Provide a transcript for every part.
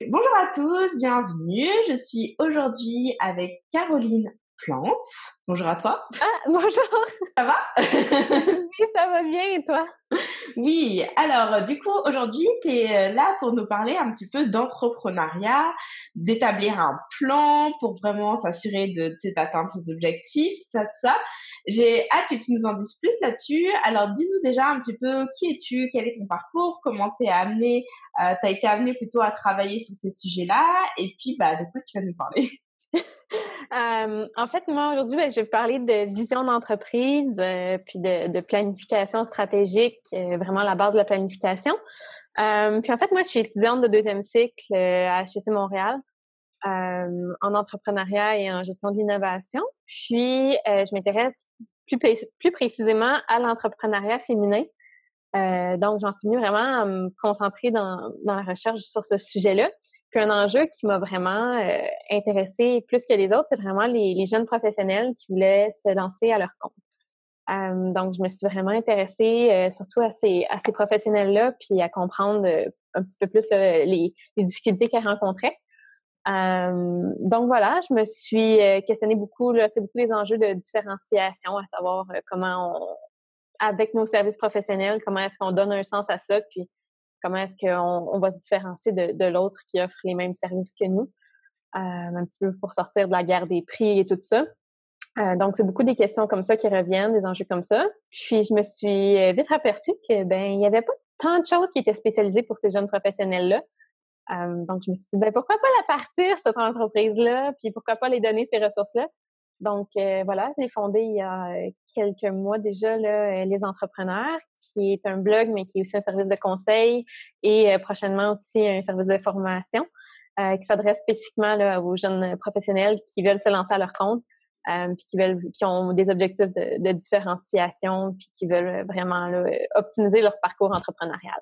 Bonjour à tous, bienvenue. Je suis aujourd'hui avec Caroline Plante. Bonjour à toi. Ah, bonjour! Ça va? Oui, ça va bien et toi? Oui, alors du coup aujourd'hui tu es là pour nous parler un petit peu d'entrepreneuriat, d'établir un plan pour vraiment s'assurer de, tu sais, d'atteindre ses objectifs, ça, tout ça. J'ai hâte que tu nous en dises plus là-dessus. Alors dis-nous déjà un petit peu qui es-tu, quel est ton parcours, comment t'as été amené plutôt à travailler sur ces sujets-là, et puis bah de quoi tu vas nous parler. En fait, moi, aujourd'hui, je vais vous parler de vision d'entreprise, puis de planification stratégique, vraiment la base de la planification. Puis en fait, moi, je suis étudiante de deuxième cycle à HEC Montréal, en entrepreneuriat et en gestion de l'innovation. Puis, je m'intéresse plus précisément à l'entrepreneuriat féminin. Donc, j'en suis venue vraiment à me concentrer dans la recherche sur ce sujet-là. Puis un enjeu qui m'a vraiment intéressée plus que les autres, c'est vraiment les jeunes professionnels qui voulaient se lancer à leur compte. Donc, je me suis vraiment intéressée surtout à ces professionnels-là, puis à comprendre un petit peu plus là, les difficultés qu'ils rencontraient. Donc voilà, je me suis questionnée beaucoup, là, c'est beaucoup les enjeux de différenciation, à savoir avec nos services professionnels, comment est-ce qu'on donne un sens à ça, puis comment est-ce qu'on va se différencier de l'autre qui offre les mêmes services que nous, un petit peu pour sortir de la guerre des prix et tout ça. Donc, c'est beaucoup des questions comme ça qui reviennent, des enjeux comme ça. Puis, je me suis vite aperçue que il n'y avait pas tant de choses qui étaient spécialisées pour ces jeunes professionnels-là. Donc, je me suis dit, pourquoi pas la partir, cette entreprise-là, puis pourquoi pas les donner ces ressources-là. Donc, voilà, j'ai fondé il y a quelques mois déjà là, Les Entrepreneurs, qui est un blog, mais qui est aussi un service de conseil et prochainement aussi un service de formation qui s'adresse spécifiquement là, aux jeunes professionnels qui veulent se lancer à leur compte, puis qui ont des objectifs de différenciation, puis qui veulent vraiment là, optimiser leur parcours entrepreneurial.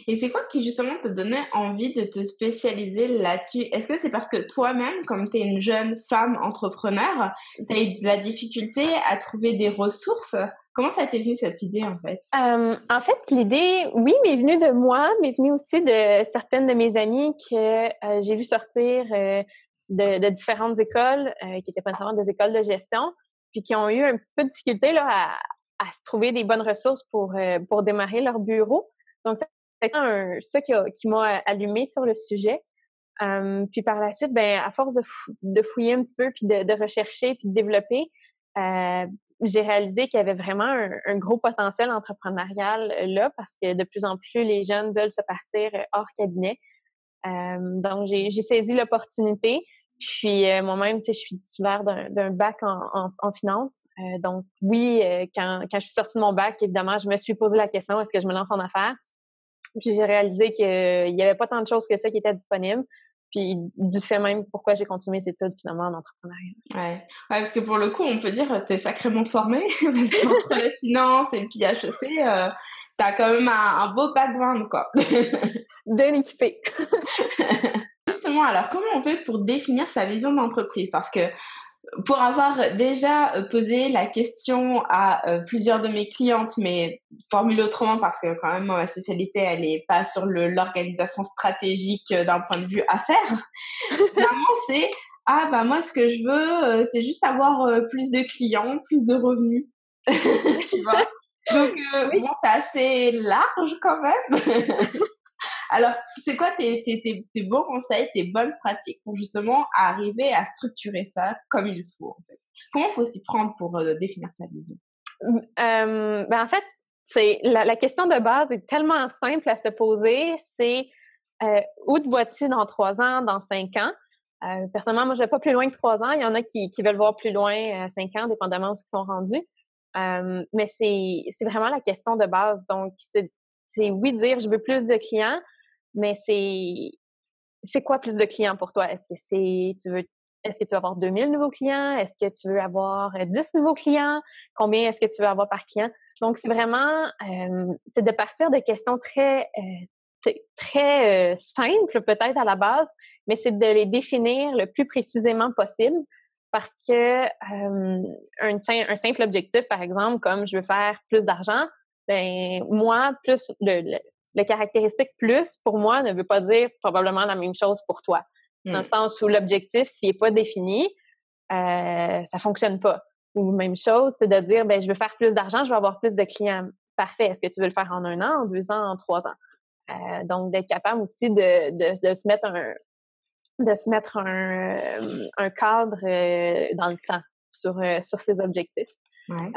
Et c'est quoi qui justement te donnait envie de te spécialiser là-dessus? Est-ce que c'est parce que toi-même, comme tu es une jeune femme entrepreneur, tu as eu de la difficulté à trouver des ressources? Comment ça t'est venu cette idée en fait? En fait, l'idée, oui, m'est venue de moi, m'est venue aussi de certaines de mes amies que j'ai vu sortir de différentes écoles, qui étaient pas nécessairement des écoles de gestion, puis qui ont eu un petit peu de difficulté là, à se trouver des bonnes ressources pour démarrer leur bureau. Donc, c'est ça qui m'a allumée sur le sujet. Puis par la suite, à force de fouiller un petit peu, puis de rechercher, puis de développer, euh, j'ai réalisé qu'il y avait vraiment un gros potentiel entrepreneurial là, parce que de plus en plus, les jeunes veulent se partir hors cabinet. Donc, j'ai saisi l'opportunité. Puis moi-même, tu sais, je suis titulaire d'un bac en finance. Donc oui, quand je suis sortie de mon bac, évidemment, je me suis posé la question, est-ce que je me lance en affaires? Puis j'ai réalisé qu'il y avait pas tant de choses que ça qui étaient disponibles. Puis du fait même pourquoi j'ai continué mes études finalement en entrepreneuriat. Ouais. Ouais, parce que pour le coup, on peut dire que tu es sacrément formée, parce qu'entre les finances et puis HEC, tu as quand même un beau background, quoi. Bien équipée. Justement, alors comment on fait pour définir sa vision d'entreprise? Parce que pour avoir déjà posé la question à plusieurs de mes clientes, mais formulée autrement parce que quand même ma spécialité elle est pas sur l'organisation stratégique d'un point de vue affaires. Généralement c'est ah bah moi ce que je veux c'est juste avoir plus de clients, plus de revenus, tu vois. Donc Oui. bon c'est assez large quand même. Alors c'est quoi tes bons conseils, tes bonnes pratiques pour justement arriver à structurer ça comme il faut en fait? Comment faut s'y prendre pour définir sa vision? En fait, c'est la question de base est tellement simple à se poser, c'est où te vois-tu dans 3 ans, dans 5 ans? Personnellement, moi, je vais pas plus loin que 3 ans. Il y en a qui veulent voir plus loin, 5 ans, dépendamment où ils sont rendus. Mais c'est vraiment la question de base. Donc, c'est oui dire je veux plus de clients, mais c'est quoi plus de clients pour toi? Est-ce que tu veux avoir 2000 nouveaux clients? Est-ce que tu veux avoir 10 nouveaux clients? Combien est-ce que tu veux avoir par client? Donc, c'est vraiment, c'est de partir de questions très simples peut-être à la base, mais c'est de les définir le plus précisément possible parce que un simple objectif, par exemple, comme je veux faire plus d'argent, moi, plus le caractéristique plus, pour moi, ne veut pas dire probablement la même chose pour toi. Dans le sens où l'objectif, s'il n'est pas défini, ça fonctionne pas. Ou même chose, c'est de dire, ben, je veux faire plus d'argent, je veux avoir plus de clients. Parfait. Est-ce que tu veux le faire en 1 an, en 2 ans, en 3 ans? Donc, d'être capable aussi de se mettre un cadre dans le temps sur ses objectifs. Ouais.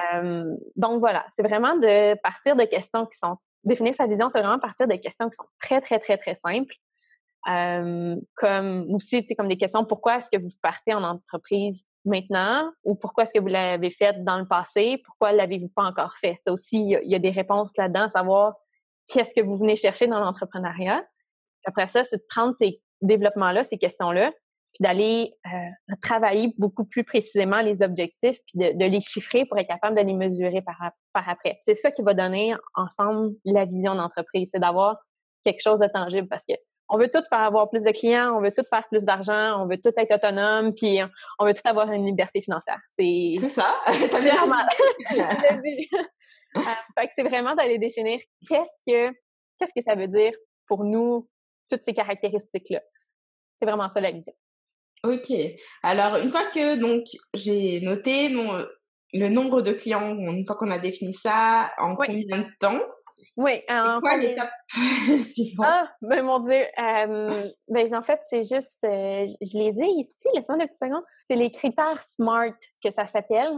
Donc, voilà. C'est vraiment de partir de questions qui sont... Définir sa vision, c'est vraiment partir de questions qui sont très, très, très, très simples. Comme aussi, comme des questions, pourquoi est-ce que vous partez en entreprise maintenant, ou pourquoi est-ce que vous l'avez fait dans le passé, pourquoi l'avez-vous pas encore fait? Ça aussi, il y a des réponses là-dedans, à savoir qu'est-ce que vous venez chercher dans l'entrepreneuriat. Après ça, c'est de prendre ces développements-là, ces questions-là, puis d'aller travailler beaucoup plus précisément les objectifs, puis de les chiffrer pour être capable de les mesurer par après. C'est ça qui va donner ensemble la vision d'entreprise, c'est d'avoir quelque chose de tangible, parce que on veut tout faire avoir plus de clients, on veut tout faire plus d'argent, on veut tout être autonome, puis on veut tout avoir une liberté financière. C'est ça. T'as bien normal. Fait que c'est vraiment d'aller définir qu'est-ce que ça veut dire pour nous, toutes ces caractéristiques-là. C'est vraiment ça la vision. OK. Alors, une fois que donc j'ai noté le nombre de clients, une fois qu'on a défini ça, en Oui. combien de temps? Oui. C'est quoi l'étape suivante? Ah, ben mon Dieu. Ben en fait, c'est juste, je les ai ici, laisse-moi une petite seconde. C'est les critères SMART que ça s'appelle.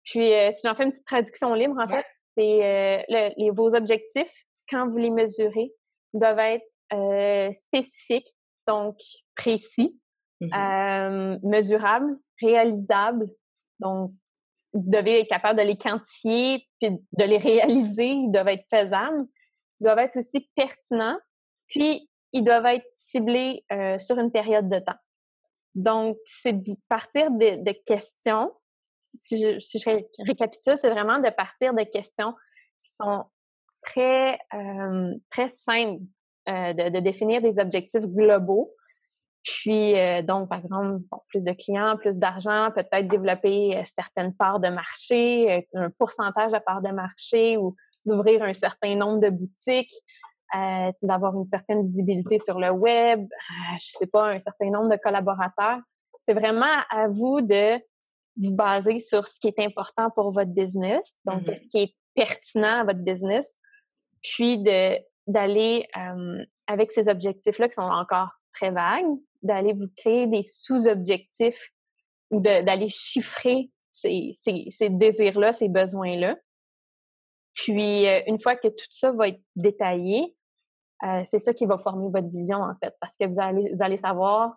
Puis, si j'en fais une petite traduction libre, en fait, c'est vos objectifs, quand vous les mesurez, doivent être spécifiques, donc précis, mesurables, réalisables. Donc, vous devez être capable de les quantifier puis de les réaliser. Ils doivent être faisables. Ils doivent être aussi pertinents. Puis, ils doivent être ciblés sur une période de temps. Donc, c'est de partir de questions. Si je récapitule, c'est vraiment de partir de questions qui sont très, très simples, de définir des objectifs globaux. Puis, donc, par exemple, plus de clients, plus d'argent, peut-être développer certaines parts de marché, un pourcentage de parts de marché ou d'ouvrir un certain nombre de boutiques, d'avoir une certaine visibilité sur le web, je sais pas, un certain nombre de collaborateurs. C'est vraiment à vous de vous baser sur ce qui est important pour votre business, donc ce qui est pertinent à votre business, puis d'aller avec ces objectifs-là qui sont encore très vagues, d'aller vous créer des sous-objectifs ou d'aller chiffrer ces désirs-là, ces besoins-là. Puis, une fois que tout ça va être détaillé, c'est ça qui va former votre vision, en fait, parce que vous allez savoir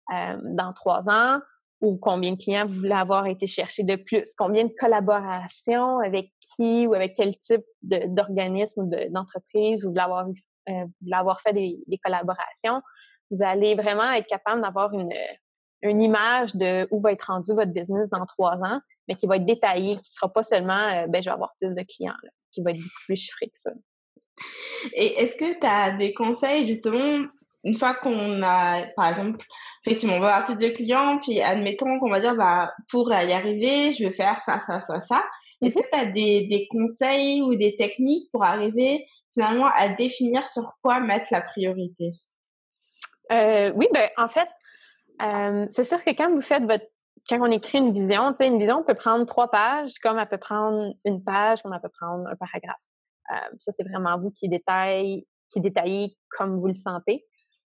dans 3 ans ou combien de clients vous voulez avoir été chercher de plus, combien de collaborations, avec qui ou avec quel type d'organisme ou d'entreprise vous voulez avoir fait des collaborations. Vous allez vraiment être capable d'avoir une image de où va être rendu votre business dans 3 ans, mais qui va être détaillée, qui ne sera pas seulement je vais avoir plus de clients, là, qui va être beaucoup plus chiffré que ça. Et est-ce que tu as des conseils, justement, une fois qu'on a, par exemple, effectivement, on va avoir plus de clients, puis admettons qu'on va dire, bah, pour y arriver, je vais faire ça, ça, ça, ça. Est-ce que tu as des conseils ou des techniques pour arriver finalement à définir sur quoi mettre la priorité? Oui, ben en fait, c'est sûr que quand on écrit une vision, tu sais, une vision peut prendre 3 pages, comme elle peut prendre 1 page, comme elle peut prendre un paragraphe. Ça, c'est vraiment vous qui détaillez comme vous le sentez.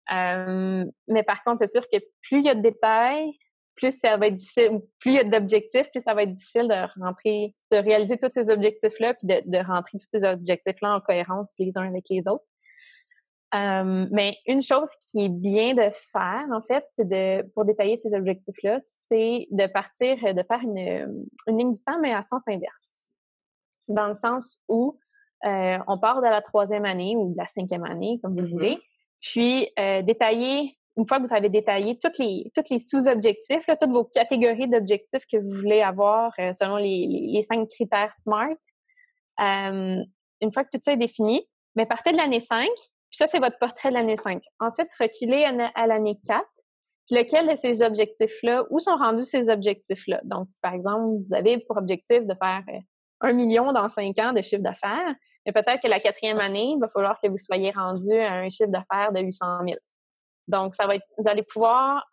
Mais par contre, c'est sûr que plus il y a de détails, plus ça va être difficile, plus il y a d'objectifs, plus ça va être difficile de réaliser tous ces objectifs-là, puis de rentrer tous ces objectifs-là en cohérence les uns avec les autres. Mais une chose qui est bien de faire, en fait, pour détailler ces objectifs-là, c'est de faire une ligne du temps, mais à sens inverse. Dans le sens où on part de la 3e année ou de la 5e année, comme vous voulez, puis détailler, une fois que vous avez détaillé tous les sous-objectifs, là, toutes vos catégories d'objectifs que vous voulez avoir selon les 5 critères SMART, une fois que tout ça est défini, mais partez de l'année 5, puis ça, c'est votre portrait de l'année 5. Ensuite, reculez à l'année 4. Puis lequel de ces objectifs-là, où sont rendus ces objectifs-là? Donc, si par exemple, vous avez pour objectif de faire 1 million dans 5 ans de chiffre d'affaires, Mais peut-être que la 4e année, il va falloir que vous soyez rendu à un chiffre d'affaires de 800 000. Donc, vous allez pouvoir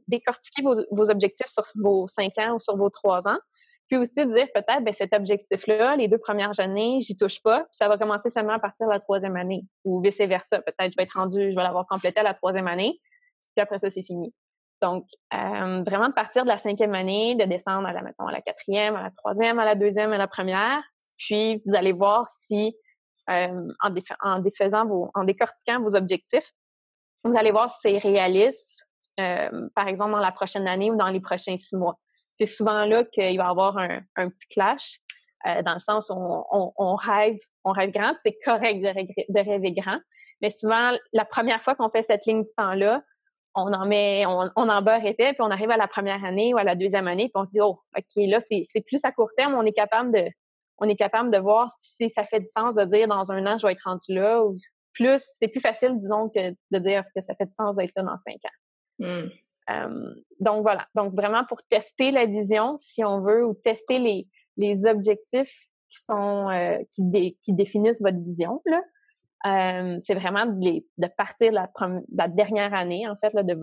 décortiquer vos objectifs sur vos 5 ans ou sur vos 3 ans. Puis aussi dire peut-être, ben cet objectif-là, les 2 premières années, j'y touche pas, puis ça va commencer seulement à partir de la 3e année. Ou vice-versa. Peut-être je vais l'avoir complété à la 3e année, puis après ça, c'est fini. Donc, vraiment de partir de la 5e année, de descendre mettons, à la 4e, à la 3e, à la 2e, à la 1re. Puis, vous allez voir si, en décortiquant vos objectifs, vous allez voir si c'est réaliste, par exemple, dans la prochaine année ou dans les prochains 6 mois. C'est souvent là qu'il va y avoir un petit clash, dans le sens où on rêve grand. C'est correct de rêver grand, mais souvent, la première fois qu'on fait cette ligne du temps-là, on en beurre épais, puis on arrive à la 1re année ou à la 2e année, puis on se dit, oh, OK, là, c'est plus à court terme, on est capable de voir si ça fait du sens de dire dans 1 an, je vais être rendu là, ou c'est plus facile, disons, que de dire est-ce que ça fait du sens d'être là dans 5 ans. Donc, voilà. Donc, vraiment pour tester la vision, si on veut, ou tester les objectifs qui définissent votre vision, là, c'est vraiment de partir de la dernière année, en fait, là, de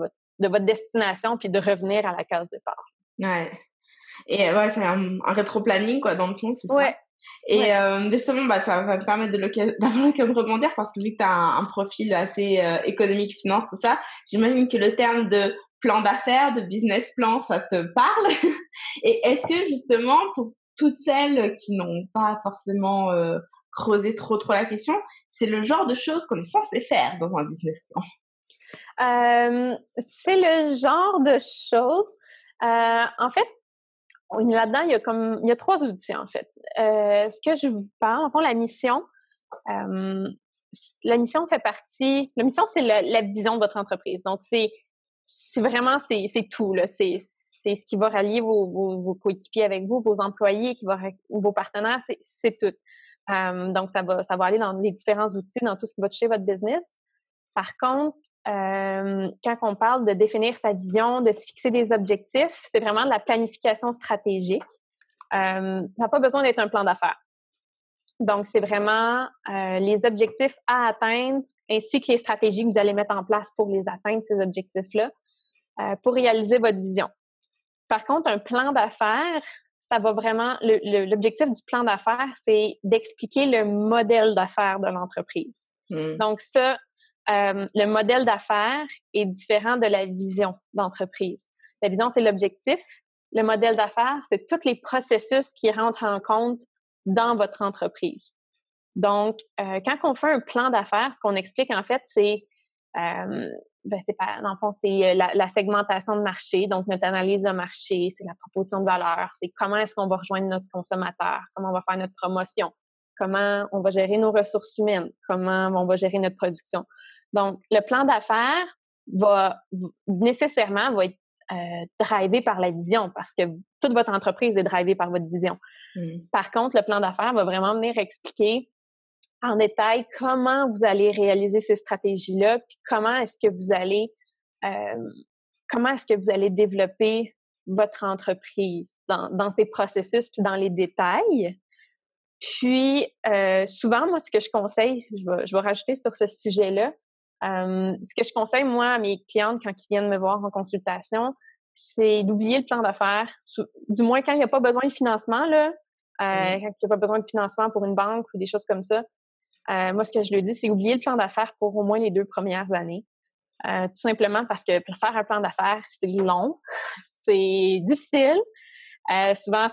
votre destination, puis de revenir à la case départ. Ouais. Et ouais, c'est un rétro-planning, quoi, dans le fond, c'est ça. Et justement, ça va me permettre d'avoir l'occasion de rebondir parce que vu que tu as un profil assez économique, finance, tout ça, j'imagine que le terme de plan d'affaires, de business plan, ça te parle. Et est-ce que justement, pour toutes celles qui n'ont pas forcément creusé trop la question, c'est le genre de choses qu'on est censé faire dans un business plan? C'est le genre de choses. En fait, là-dedans, il y a 3 outils, en fait. Ce que je vous parle, en fond, la mission fait partie. La mission, c'est la vision de votre entreprise. Donc, c'est tout, là. C'est ce qui va rallier vos coéquipiers avec vous, vos employés, vos partenaires, c'est tout. Donc, ça va aller dans les différents outils, dans tout ce qui va toucher votre business. Par contre, quand on parle de définir sa vision, de se fixer des objectifs, c'est vraiment de la planification stratégique. Ça n'a pas besoin d'être un plan d'affaires. Donc, c'est vraiment les objectifs à atteindre ainsi que les stratégies que vous allez mettre en place pour les atteindre, ces objectifs-là, pour réaliser votre vision. Par contre, un plan d'affaires, ça va vraiment... L'objectif du plan d'affaires, c'est d'expliquer le modèle d'affaires de l'entreprise. Donc, ça... le modèle d'affaires est différent de la vision d'entreprise. La vision, c'est l'objectif. Le modèle d'affaires, c'est tous les processus qui rentrent en compte dans votre entreprise. Donc, quand on fait un plan d'affaires, ce qu'on explique, en fait, c'est dans le fond, c'est la segmentation de marché, donc notre analyse de marché, c'est la proposition de valeur, c'est comment est-ce qu'on va rejoindre notre consommateur, comment on va faire notre promotion, comment on va gérer nos ressources humaines, comment on va gérer notre production. Donc, le plan d'affaires va nécessairement être drivé par la vision parce que toute votre entreprise est drivée par votre vision. Par contre, le plan d'affaires va vraiment venir expliquer en détail comment vous allez réaliser ces stratégies-là, puis comment est-ce que vous allez développer votre entreprise dans ces processus puis dans les détails. Puis, souvent, moi, ce que je conseille, je vais rajouter sur ce sujet-là, ce que je conseille, moi, à mes clientes quand ils viennent me voir en consultation, c'est d'oublier le plan d'affaires. Du moins, quand il n'y a pas besoin de financement, là, quand il n'y a pas besoin de financement pour une banque ou des choses comme ça, moi, ce que je leur dis, c'est oublier le plan d'affaires pour au moins les 2 premières années. Tout simplement parce que pour faire un plan d'affaires, c'est long, c'est difficile. Souvent,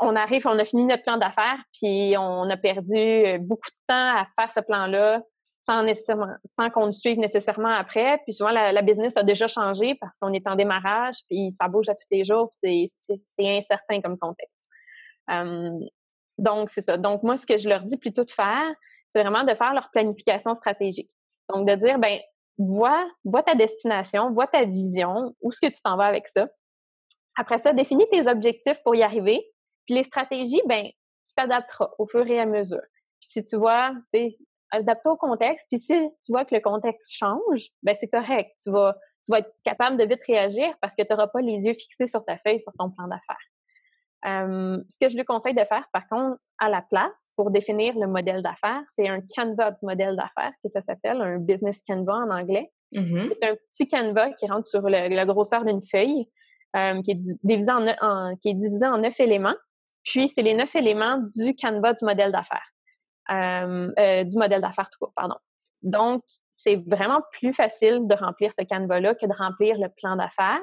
on a fini notre plan d'affaires, puis on a perdu beaucoup de temps à faire ce plan-là sans qu'on le suive nécessairement après. Puis souvent, la business a déjà changé parce qu'on est en démarrage, puis ça bouge à tous les jours, puis c'est incertain comme contexte. Donc, c'est ça. Donc, moi, ce que je leur dis plutôt de faire, c'est vraiment de faire leur planification stratégique. Donc, de dire, vois ta destination, vois ta vision, où est-ce que tu t'en vas avec ça. Après ça, définis tes objectifs pour y arriver. Puis les stratégies, tu t'adapteras au fur et à mesure. Puis si tu vois, adapte-toi au contexte. Puis si tu vois que le contexte change, c'est correct. Tu vas être capable de vite réagir parce que tu n'auras pas les yeux fixés sur ta feuille, sur ton plan d'affaires. Ce que je lui conseille de faire, par contre, à la place, pour définir le modèle d'affaires, c'est un Canva du modèle d'affaires, que ça s'appelle un business Canva en anglais. Mhm. C'est un petit Canva qui rentre sur la grosseur d'une feuille, qui est divisé en 9 éléments. Puis, c'est les 9 éléments du Canva du modèle d'affaires. Du modèle d'affaires tout court, pardon. Donc, c'est vraiment plus facile de remplir ce Canva-là que de remplir le plan d'affaires.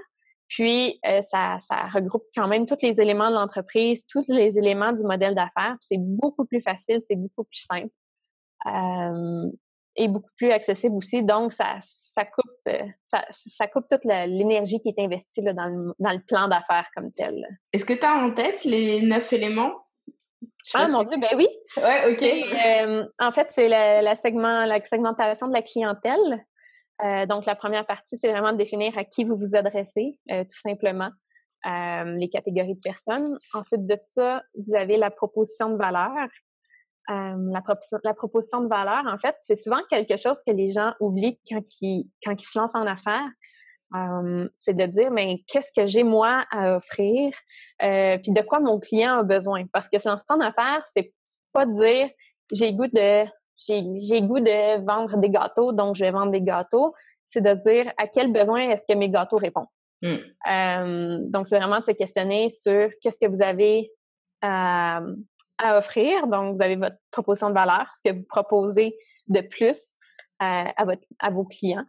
Puis, ça regroupe quand même tous les éléments de l'entreprise, tous les éléments du modèle d'affaires. C'est beaucoup plus facile, c'est beaucoup plus simple et beaucoup plus accessible aussi. Donc, ça coupe toute l'énergie qui est investie là, dans le plan d'affaires comme tel. Est-ce que tu as en tête les 9 éléments? Ah mon Dieu, ben oui! Ouais, OK. En fait, c'est la segmentation de la clientèle. Donc, la première partie, c'est vraiment de définir à qui vous vous adressez, tout simplement, les catégories de personnes. Ensuite de ça, vous avez la proposition de valeur. La proposition de valeur, en fait, c'est souvent quelque chose que les gens oublient quand ils se lancent en affaires. C'est de dire, mais qu'est-ce que j'ai moi à offrir, puis de quoi mon client a besoin. Parce que se lancer en affaires, c'est pas de dire j'ai goût de vendre des gâteaux, donc je vais vendre des gâteaux. C'est de dire à quel besoin est-ce que mes gâteaux répondent. Donc, c'est vraiment de se questionner sur qu'est-ce que vous avez à offrir. Donc, vous avez votre proposition de valeur, ce que vous proposez de plus à vos clients.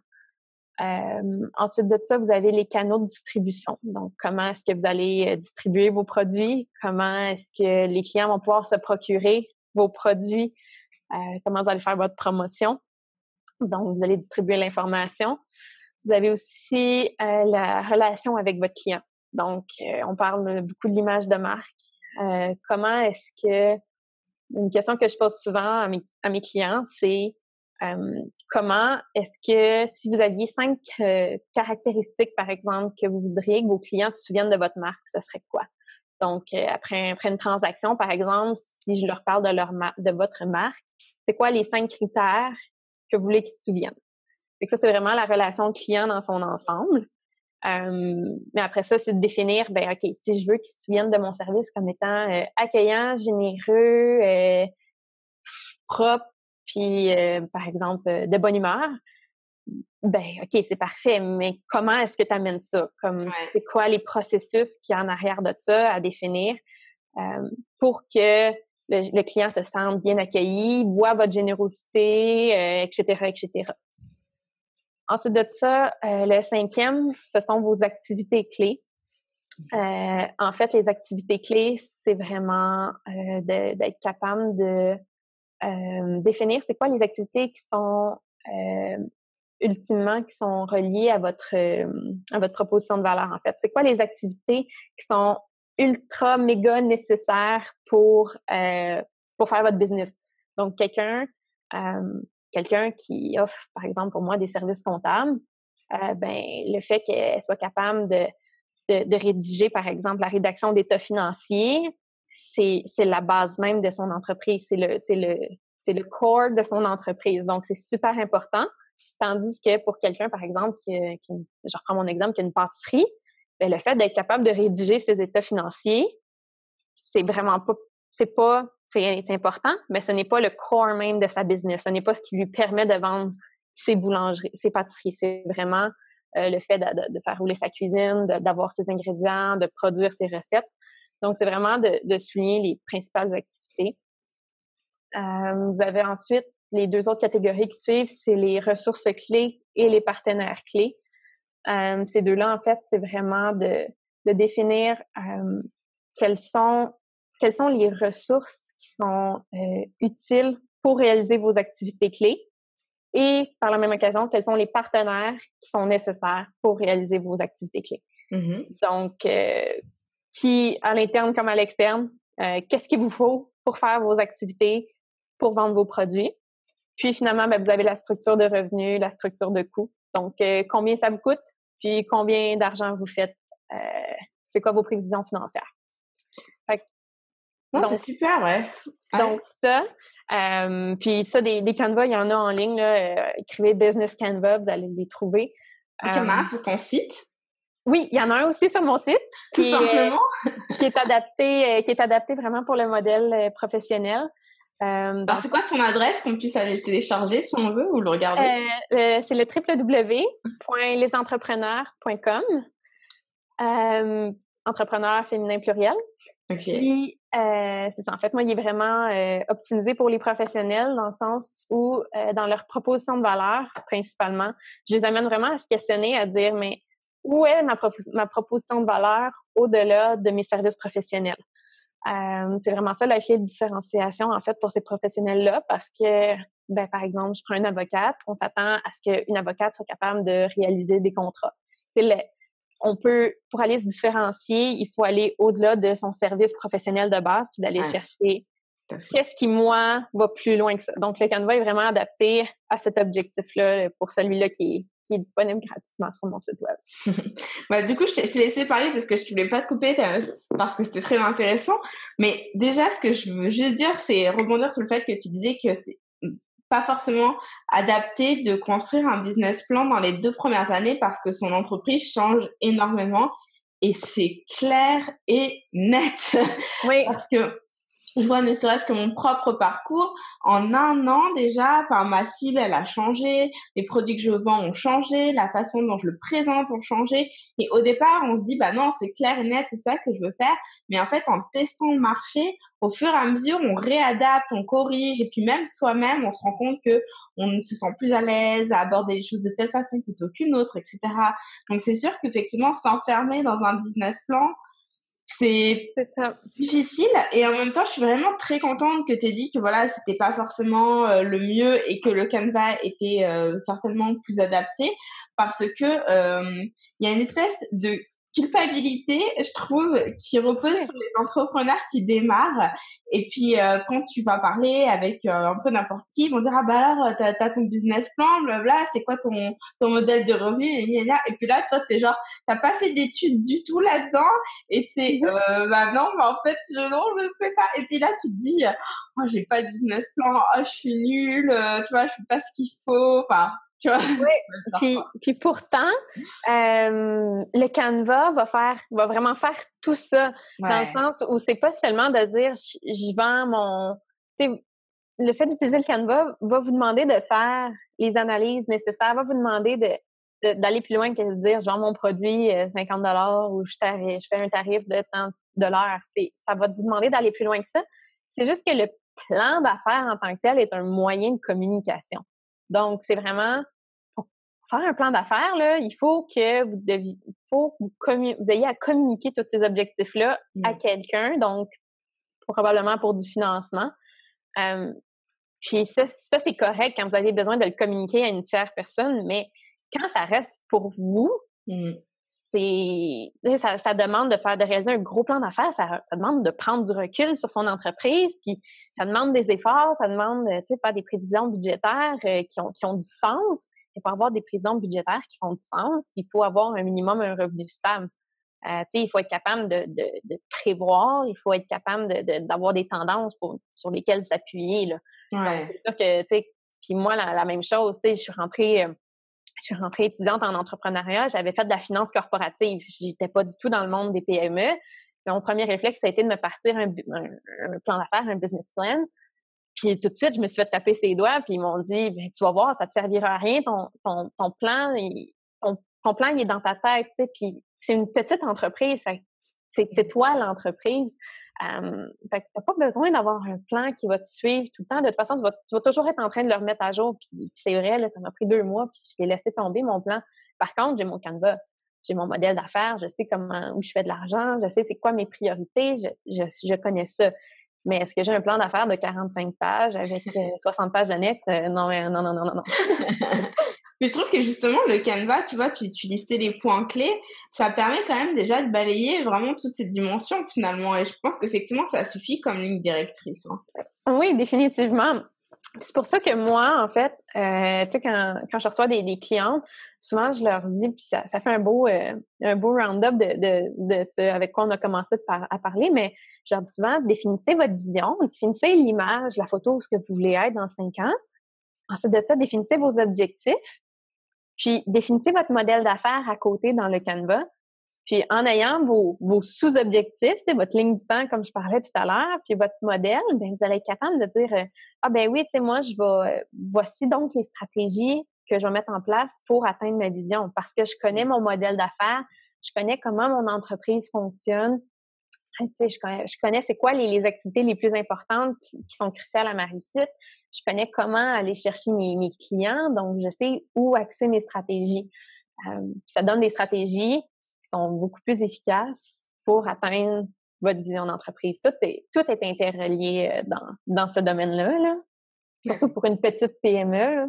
Ensuite de ça, vous avez les canaux de distribution. Donc, comment est-ce que vous allez distribuer vos produits? Comment est-ce que les clients vont pouvoir se procurer vos produits? Comment vous allez faire votre promotion? Donc, vous allez distribuer l'information. Vous avez aussi la relation avec votre client. Donc, on parle beaucoup de l'image de marque. Comment est-ce que... Une question que je pose souvent à mes clients, c'est comment est-ce que si vous aviez 5 caractéristiques, par exemple, que vous voudriez que vos clients se souviennent de votre marque, ce serait quoi? Donc, après une transaction, par exemple, si je leur parle de votre marque, c'est quoi les 5 critères que vous voulez qu'ils se souviennent? Et ça, c'est vraiment la relation client dans son ensemble. Mais après ça, c'est de définir, ben OK, si je veux qu'ils se souviennent de mon service comme étant accueillant, généreux, propre, puis par exemple de bonne humeur, ben OK, c'est parfait, mais comment est-ce que tu amènes ça? Comme c'est quoi les processus qui y a en arrière de ça à définir pour que le client se sente bien accueilli, voit votre générosité, etc., etc. Ensuite de ça, le 5e, ce sont vos activités clés. En fait, les activités clés, c'est vraiment d'être capable de définir c'est quoi les activités qui sont ultimement qui sont reliées à votre proposition de valeur, en fait. C'est quoi les activités qui sont ultra méga nécessaires pour faire votre business? Donc, quelqu'un qui offre, par exemple, pour moi, des services comptables, ben le fait qu'elle soit capable de rédiger, par exemple, la rédaction d'états financiers, c'est la base même de son entreprise. C'est le core de son entreprise. Donc, c'est super important. Tandis que pour quelqu'un, par exemple, je reprends mon exemple, qui a une pâtisserie, ben, le fait d'être capable de rédiger ses états financiers, c'est vraiment pas, c'est important, mais ce n'est pas le core même de sa business. Ce n'est pas ce qui lui permet de vendre ses boulangeries, ses pâtisseries. C'est vraiment le fait de faire rouler sa cuisine, d'avoir ses ingrédients, de produire ses recettes. Donc, c'est vraiment de souligner les principales activités. Vous avez ensuite les 2 autres catégories qui suivent, c'est les ressources clés et les partenaires clés. Ces 2-là, en fait, c'est vraiment de définir quelles sont les ressources qui sont utiles pour réaliser vos activités clés et, par la même occasion, quels sont les partenaires qui sont nécessaires pour réaliser vos activités clés. Donc, qui, à l'interne comme à l'externe, qu'est-ce qu'il vous faut pour faire vos activités, pour vendre vos produits. Puis, finalement, ben, vous avez la structure de revenus, la structure de coûts. Donc, combien ça vous coûte, puis combien d'argent vous faites. C'est quoi vos prévisions financières. Non, c'est super, ouais. Donc, ça. Puis ça, des Canva, il y en a en ligne. Là, écrivez Business Canva, vous allez les trouver. Il y en a sur ton site? Oui, il y en a un aussi sur mon site Tout simplement. Qui est adapté vraiment pour le modèle professionnel. Alors, c'est quoi ton adresse qu'on puisse aller le télécharger si on veut ou le regarder? C'est le www.lesentrepreneurs.com. Entrepreneur féminin pluriel. Okay. Puis, c'est ça. En fait, moi, il est vraiment optimisé pour les professionnels dans le sens où, dans leur proposition de valeur, principalement, je les amène vraiment à se questionner, à dire, mais où est ma proposition de valeur au-delà de mes services professionnels? C'est vraiment ça la clé de différenciation, en fait, pour ces professionnels-là, parce que, ben, par exemple, je prends une avocate, on s'attend à ce qu'une avocate soit capable de réaliser des contrats. On peut, pour aller se différencier, il faut aller au-delà de son service professionnel de base, puis d'aller chercher qu'est-ce qui, moi, va plus loin que ça. Donc, le Canva est vraiment adapté à cet objectif-là pour celui-là qui est disponible gratuitement sur mon site web. Bah, du coup, je t'ai laissé parler parce que je voulais pas te couper parce que c'était très intéressant. Mais déjà, ce que je veux juste dire, c'est rebondir sur le fait que tu disais que c'était pas forcément adapté de construire un business plan dans les 2 premières années parce que son entreprise change énormément et c'est clair et net. Oui. Parce que je vois ne serait-ce que mon propre parcours. En 1 an déjà, enfin, ma cible, elle a changé, les produits que je vends ont changé, la façon dont je le présente ont changé. Et au départ, on se dit, bah non, c'est clair et net, c'est ça que je veux faire. Mais en fait, en testant le marché, au fur et à mesure, on réadapte, on corrige, et puis même soi-même, on se rend compte que on se sent plus à l'aise à aborder les choses de telle façon plutôt qu'une autre, etc. Donc c'est sûr qu'effectivement, s'enfermer dans un business plan, c'est difficile, et en même temps je suis vraiment très contente que tu aies dit que voilà, c'était pas forcément le mieux et que le Canva était certainement plus adapté parce que il y a une espèce de culpabilité, je trouve, qui repose sur les entrepreneurs qui démarrent. Et puis quand tu vas parler avec un peu n'importe qui, ils vont dire, ah bah alors t'as ton business plan, blabla, c'est quoi ton modèle de revenu, et puis là toi t'es genre, t'as pas fait d'études du tout là-dedans, et t'es bah non, mais en fait non, je sais pas. Et puis là tu te dis, oh, j'ai pas de business plan, oh, je suis nulle, tu vois, je fais pas ce qu'il faut, enfin tu vois. Oui, puis pourtant, le Canva va vraiment faire tout ça, dans le sens où c'est pas seulement de dire je vends mon, tu sais, le fait d'utiliser le Canva va vous demander de faire les analyses nécessaires, va vous demander d'aller plus loin que de dire je vends mon produit 50 ou je fais un tarif de tant de l'heure. Ça va vous demander d'aller plus loin que ça. C'est juste que le plan d'affaires en tant que tel est un moyen de communication. Donc, c'est vraiment, pour faire un plan d'affaires, là, il faut que vous ayez à communiquer tous ces objectifs-là à quelqu'un, donc probablement pour du financement. Puis ça, c'est correct quand vous avez besoin de le communiquer à une tierce personne, mais quand ça reste pour vous, ça demande de réaliser un gros plan d'affaires, ça demande de prendre du recul sur son entreprise, puis ça demande des efforts, ça demande de faire des prévisions budgétaires qui ont du sens. Il faut avoir des prévisions budgétaires qui font du sens, il faut avoir un minimum un revenu stable. Il faut être capable de prévoir, il faut être capable d'avoir des tendances sur lesquelles s'appuyer, là. Donc, c'est sûr que, puis moi, la même chose, je suis rentrée étudiante en entrepreneuriat, j'avais fait de la finance corporative. J'étais pas du tout dans le monde des PME. Mon premier réflexe, ça a été de me partir un plan d'affaires, un business plan. Puis tout de suite, je me suis fait taper ses doigts, puis ils m'ont dit, ben, tu vas voir, ça te servira à rien, ton plan, ton plan, il est dans ta tête, puis c'est une petite entreprise, fait c'est toi l'entreprise. Fait que t'as pas besoin d'avoir un plan qui va te suivre tout le temps. De toute façon, tu vas toujours être en train de le remettre à jour. Puis c'est vrai, là, ça m'a pris 2 mois, puis je l'ai laissé tomber, mon plan. Par contre, j'ai mon Canva, j'ai mon modèle d'affaires, je sais où je fais de l'argent, je sais c'est quoi mes priorités, je connais ça. Mais est-ce que j'ai un plan d'affaires de 45 pages avec 60 pages d'annexes? Non. Mais je trouve que justement, le Canva, tu vois, tu listais les points clés, ça permet quand même déjà de balayer vraiment toutes ces dimensions finalement. Et je pense qu'effectivement, ça suffit comme ligne directrice. Oui, définitivement. C'est pour ça que moi, en fait, tu sais, quand je reçois des clientes, souvent je leur dis, puis ça fait un beau round-up de ce avec quoi on a commencé à parler, mais je leur dis souvent, définissez votre vision, définissez l'image, la photo, ce que vous voulez être dans 5 ans. Ensuite de ça, définissez vos objectifs. Puis, définissez votre modèle d'affaires à côté dans le Canva. Puis en ayant vos sous-objectifs, votre ligne du temps, comme je parlais tout à l'heure, puis votre modèle, ben vous allez être capable de dire ah ben oui, tu sais, moi, je vais voici donc les stratégies que je vais mettre en place pour atteindre ma vision. Parce que je connais mon modèle d'affaires, je connais comment mon entreprise fonctionne. Tu sais, je connais c'est quoi les activités les plus importantes qui sont cruciales à ma réussite. Je connais comment aller chercher mes clients, donc je sais où axer mes stratégies. Ça donne des stratégies qui sont beaucoup plus efficaces pour atteindre votre vision d'entreprise. Tout est interrelié dans ce domaine-là, là. Surtout pour une petite PME, là,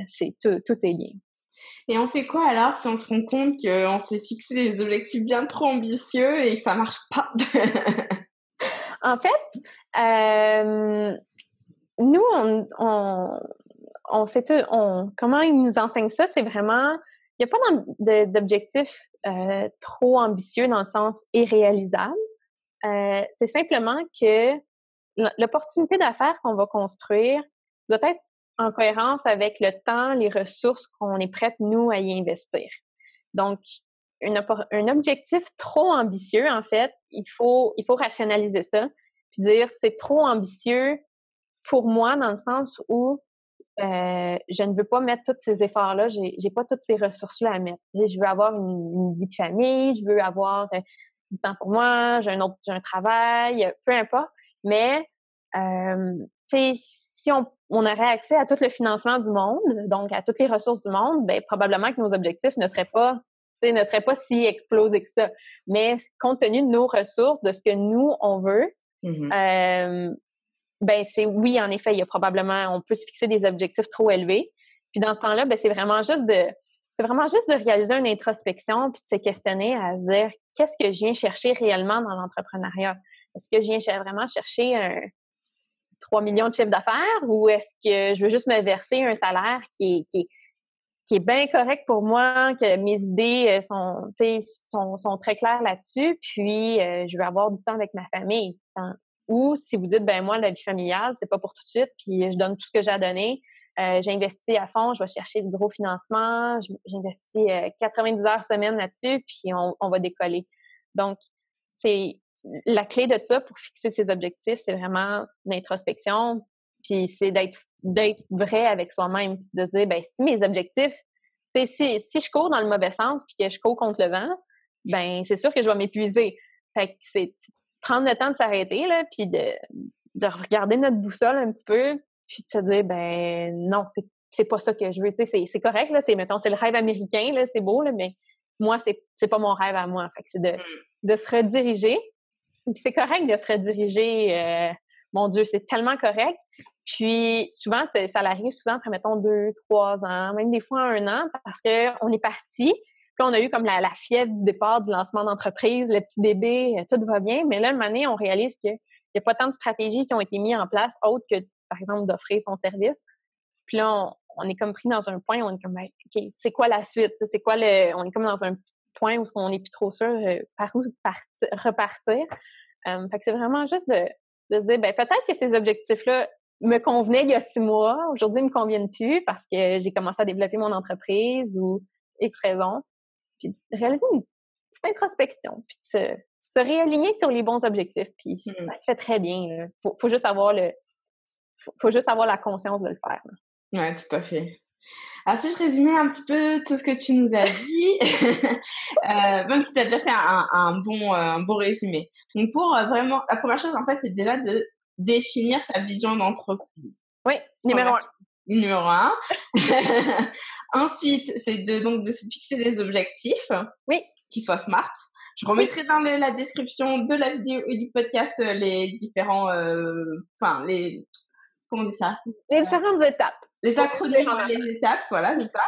c'est tout est lié. Et on fait quoi alors si on se rend compte qu'on s'est fixé des objectifs bien trop ambitieux et que ça marche pas? En fait, nous, comment ils nous enseignent ça, c'est vraiment, il n'y a pas d'objectif trop ambitieux dans le sens irréalisable. C'est simplement que l'opportunité d'affaires qu'on va construire doit être en cohérence avec le temps, les ressources qu'on est prête, nous, à y investir. Donc, un objectif trop ambitieux, en fait, il faut rationaliser ça, puis dire c'est trop ambitieux pour moi dans le sens où je ne veux pas mettre tous ces efforts-là, j'ai pas toutes ces ressources-là à mettre. Je veux avoir une vie de famille, je veux avoir du temps pour moi, j'ai un travail, peu importe, mais tu sais, si on aurait accès à tout le financement du monde, donc à toutes les ressources du monde, ben probablement que nos objectifs ne seraient pas si explosés que ça. Mais compte tenu de nos ressources, de ce que nous, on veut, ben oui, en effet, il y a probablement, on peut se fixer des objectifs trop élevés. Puis dans ce temps-là, ben c'est vraiment juste de réaliser une introspection puis de se questionner à se dire qu'est-ce que je viens chercher réellement dans l'entrepreneuriat? Est-ce que je viens vraiment chercher 3 millions de chiffre d'affaires ou est-ce que je veux juste me verser un salaire qui est bien correct pour moi, que mes idées sont très claires là-dessus, puis je veux avoir du temps avec ma famille. Ou si vous dites, ben moi, la vie familiale, c'est pas pour tout de suite, puis je donne tout ce que j'ai à donner, j'investis à fond, je vais chercher du gros financement, j'investis 90 heures semaine là-dessus, puis on va décoller. Donc, c'est la clé de ça pour fixer ses objectifs, c'est vraiment l'introspection, puis c'est d'être vrai avec soi-même, puis de dire, ben si mes objectifs, si je cours dans le mauvais sens, puis que je cours contre le vent, ben c'est sûr que je vais m'épuiser. Fait que c'est prendre le temps de s'arrêter, là, puis de regarder notre boussole un petit peu, puis de se dire, ben non, c'est pas ça que je veux. Tu sais, c'est correct, là, c'est le rêve américain, là, c'est beau, là, mais moi, c'est pas mon rêve à moi. Fait que c'est de se rediriger. Puis c'est correct de se rediriger. Mon Dieu, c'est tellement correct. Puis souvent, ça arrive souvent après, mettons, 2, 3 ans, même des fois 1 an, parce qu'on est parti. Puis on a eu comme la fièvre du départ, du lancement d'entreprise, le petit bébé, tout va bien. Mais là, une année, on réalise qu'il n'y a pas tant de stratégies qui ont été mises en place, autres que, par exemple, d'offrir son service. Puis là, on est comme pris dans un point où on est comme, OK, c'est quoi la suite? C'est quoi on est comme dans un petit point où on n'est plus trop sûr par où repartir. Fait que c'est vraiment juste de se dire, ben peut-être que ces objectifs-là me convenaient il y a 6 mois. Aujourd'hui, ils me conviennent plus parce que j'ai commencé à développer mon entreprise ou X raison. Puis réaliser une petite introspection, puis se réaligner sur les bons objectifs. Puis ça se fait très bien. Faut juste avoir faut juste avoir la conscience de le faire. Là. Ouais, tout à fait. Alors, si je résumais un petit peu tout ce que tu nous as dit, même si tu as déjà fait un bon résumé. Donc, pour vraiment, la première chose, en fait, c'est déjà de définir sa vision d'entreprise. Oui, numéro 1. Numéro 1. Ensuite, c'est de se fixer des objectifs. Oui. Qui soient smart. Je remettrai dans la description de la vidéo et du podcast les différents, comment on dit ça? Les différentes étapes. Les acronymes, les étapes, voilà, c'est ça.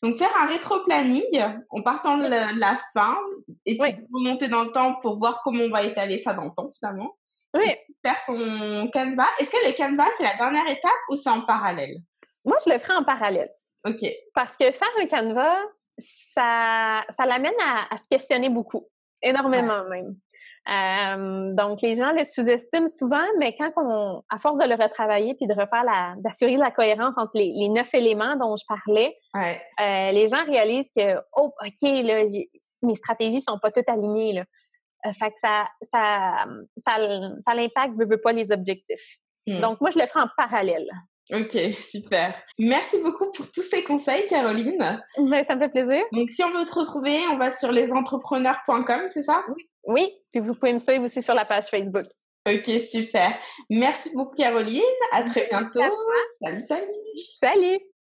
Donc, faire un rétro-planning en partant de la fin et puis remonter dans le temps pour voir comment on va étaler ça dans le temps, finalement. Oui. Faire son Canva. Est-ce que le Canva, c'est la dernière étape ou c'est en parallèle? Moi, je le ferai en parallèle. OK. Parce que faire un Canva, ça l'amène à se questionner beaucoup. Énormément même. Donc, les gens le sous-estiment souvent, mais à force de le retravailler puis d'assurer la cohérence entre les 9 éléments dont je parlais, Ouais. Les gens réalisent que, oh, OK, là, mes stratégies sont pas toutes alignées, là. Fait que ça l'impacte, veut pas les objectifs. Donc, moi, je le ferai en parallèle. OK, super. Merci beaucoup pour tous ces conseils, Caroline. Ben, ça me fait plaisir. Donc, si on veut te retrouver, on va sur lesentrepreneurs.com, c'est ça? Oui, puis vous pouvez me suivre aussi sur la page Facebook. OK, super. Merci beaucoup, Caroline. À très bientôt. À toi. Salut, salut. Salut!